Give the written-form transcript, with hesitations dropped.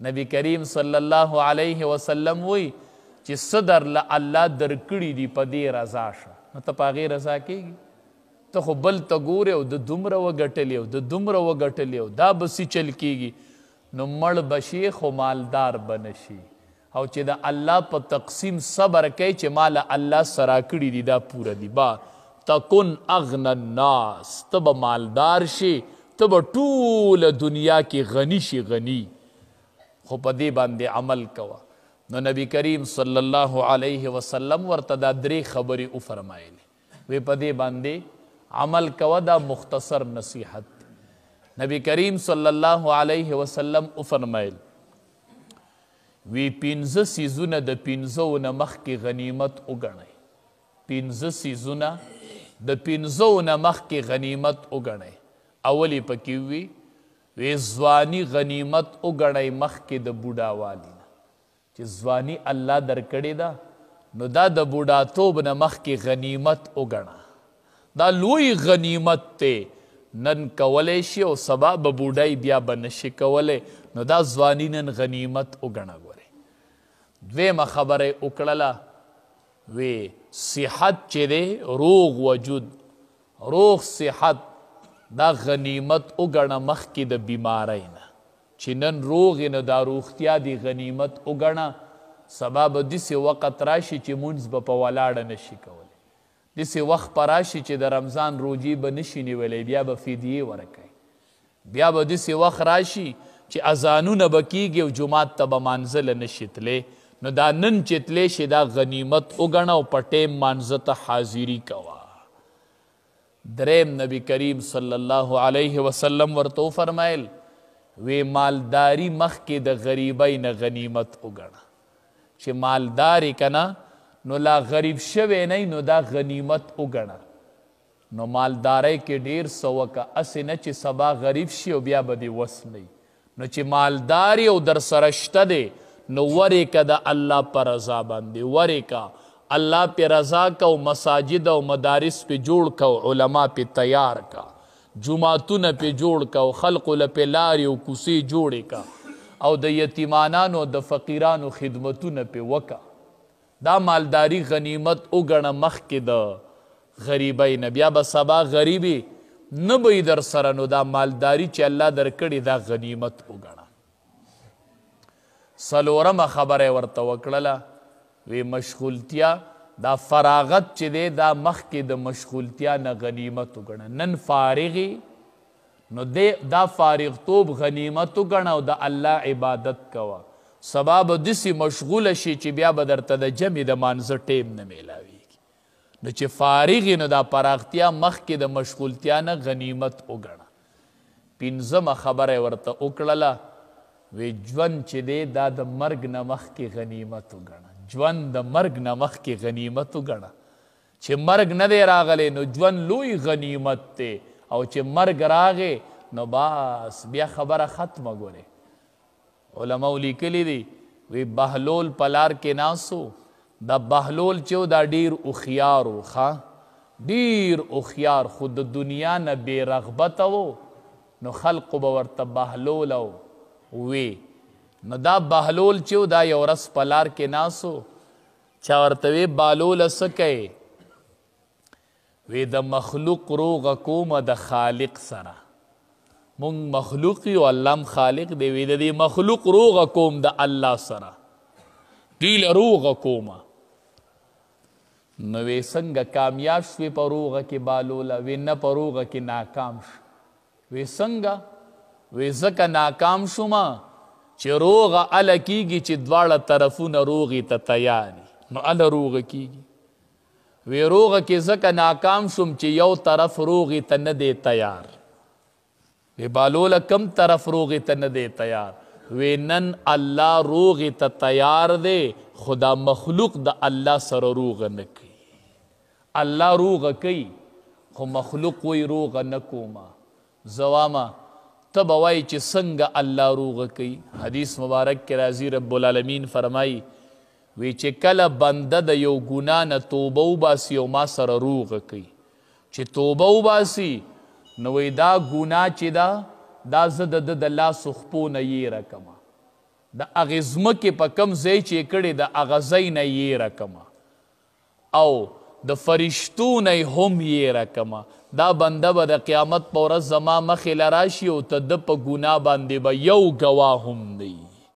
نبی کریم صلی الله علیه وسلم وی چې صدر له الله درکړي دي په دې رضا شه نو ته په هغې رضا کېږي ته خو بل ته ګورې او د دومره وګټلې او د دومره وګټلې او دا به څه چل کېږي نو مړ به شي خو مالدار به نه شي او چې د الله په تقسیم صبر کوي چې ماله الله سره کړي دي دا پوره دي با تکن اغنى الناس ته به مالدار شي ته به ټوله دنیا کې غني شي غني خو په دې باندې عمل کوه نو نبی کریم صلی الله علیه وسلم ورته دا درې خبرې وفرمایلې وی په دې باندې عمل کوه دا مختصر نصیحت نبی کریم صلی الله علیه وسلم وفرمایل وی پنځه سیزونه د پنځو نه مخکې غنیمت وګڼئ پنځه سیزونه د پنځو نه مخکې غنیمت وګڼئ اولی پکې وی ځواني غنیمت وګڼئ مخکې د بوډاوالي نه چې ځواني الله درکړې ده نو دا د بوډاتوب نه مخکې غنیمت وګڼه دا لوی غنیمت دی نن کولی شي او سبا به بوډۍ بیا به نشي کولی نو دا ځواني نن غنیمت وګڼه ګورې دویمه خبره یې وکړله وی صحت چې دی روغ وجود روغ صحت دا غنیمت وګڼه مخکې د بیماری نه چې نن روغ نو دا روغتیا دی غنیمت وګڼه سبا به داسې وخت راشي چې مونځ به په ولاړه نشي کولی داسې وخت به راشي چې د رمضان روجې به نشي نیولی بیا به فدیې ورکوي بیا به داسې وخت راشي چې اذانونه به کیږي او جومات ته به مانځله نشي تلی نو دا نن چې تلی شي دا غنیمت وګڼه او په ټیم مانځه ته حاضري کوه دریم نبی کریم صلی الله علیه وسلم ورته وفرمیل وی مالداری مخکې د غریبۍ نه غنیمت وګڼه چې مالداری که نه نو لا غریب شوی نه نو دا غنیمت وګڼه نو مالداری کې ډیر څه وکړه هسې نه چې سبا غریب شي او بیا به دې وس نه نو چې مالداری او در سره شته دی نو ورې که د الله په رضا باندې ورې که الله پی رضا کو مساجد او مدارس پی جوړ کو علما پی تیار کا جماعتونه پی جوړ کو خلق لپی لاری او کوسی جوړې کا او د یتیمانانو د فقیرانو خدمتونه پی وکا دا مالداری غنیمت وګڼه مخکې د غریبۍ نه بیا به سبا غریبي نه به در سره نو دا مالداری چې الله درکړې دا غنیمت وګڼه څلورمه خبره ورته وکړله وی مشغولتیا دا فراغت چې دی دا مخکې د مشغولتیا نه غنیمت وګڼه نن فارغي نو دا فارغتوب غنیمت وګڼه او د الله عبادت کوه سبا به داسې مشغوله شي چې بیا به درته د جمع د مانځه ټیم نه میلاویږي نو چې فارغ نو دا پراختیا مخکې د مشغولتیا نه غنیمت وګڼه پنځمه خبره یې ورته وکړله وی ژوند چې دی دا د مرګ نه مخکې غنیمت وګڼه ژوند د مرګ نه مخکې غنیمت وګڼه چې مرګ نه دی راغلی نو ژوند لوی غنیمت دی او چې مرګ راغی نو بس بیا خبره ختمه ګورې علماء لیکلی دی وی بهلول په لار کې ناسو دا بهلول چې دا ډیر هوښیار و ښه ډیر هوښیار خو د دنیا نه بې رغبته و نو خلقو به ورته بهلول وی نو دا بهلول چې دا یو ورځ په لار کې ناسو چا ورته وی بهلوله څه کوې وی د مخلوق روغه کومه د خالق سره مونږ مخلوق یو الله هم خالق دی وی د دې مخلوق روغه کوم د الله سره دیله روغه کومه نو وی څنګه کامیاب شوې په روغه کې بهلوله وی نه په روغه کې ناکام شو وی څنګه وی ځکه ناکام شومه چې روغه اله کیږي چې دواړه طرفونه روغې ته تیاري نو اله روغه کیږي وی روغه کې ځکه ناکام شوم چې یو طرف روغې ته نه دی تیار وی بهلوله کم طرف روغې ته نه دی تیار وی نن الله روغې ته تیار دی خو دا مخلوق د الله سره روغه نه کوي الله روغه کوي خو مخلوق وی روغه نه کومه زه وامه ته به وایي چې څنګه الله روغه کوي حدیث مبارک کې راځي رب العالمین فرمایي وی چې کله بنده د یو ګناه نه توبه وباسي او ما سره روغه کوي چې توبه وباسي نو وی دا ګناه چې دا زه د لاسو خپو نه یېره کمه د هغې ځمکې په کم ځای چې یې کړې د هغه ځای نه یېره کمه او د فرشتو نه هم یېره کمه. دا بنده به د قیامت په ورځ زما مخې له راشي او ته ده په ګناه باندې به یو ګواه هم نه